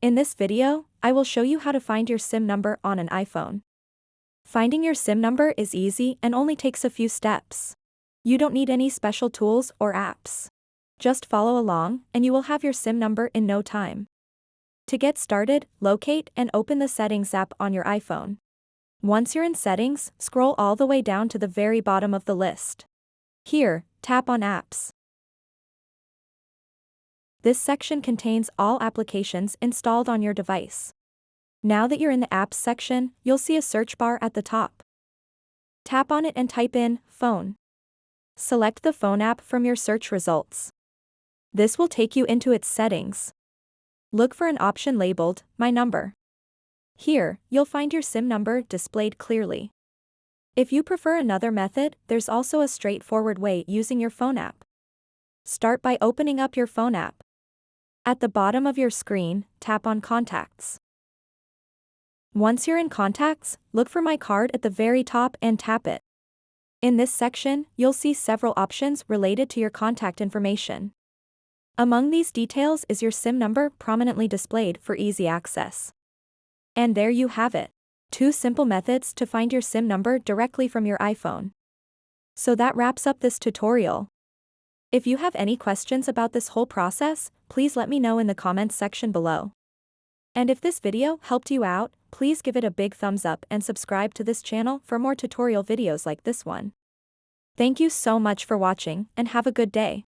In this video, I will show you how to find your SIM number on an iPhone. Finding your SIM number is easy and only takes a few steps. You don't need any special tools or apps. Just follow along and you will have your SIM number in no time. To get started, locate and open the Settings app on your iPhone. Once you're in Settings, scroll all the way down to the very bottom of the list. Here, tap on Apps. This section contains all applications installed on your device. Now that you're in the Apps section, you'll see a search bar at the top. Tap on it and type in Phone. Select the Phone app from your search results. This will take you into its settings. Look for an option labeled My Number. Here, you'll find your SIM number displayed clearly. If you prefer another method, there's also a straightforward way using your phone app. Start by opening up your phone app. At the bottom of your screen, tap on Contacts. Once you're in Contacts, look for My Card at the very top and tap it. In this section, you'll see several options related to your contact information. Among these details is your SIM number prominently displayed for easy access. And there you have it. 2 simple methods to find your SIM number directly from your iPhone. So that wraps up this tutorial. If you have any questions about this whole process, please let me know in the comments section below. And if this video helped you out, please give it a big thumbs up and subscribe to this channel for more tutorial videos like this one. Thank you so much for watching and have a good day.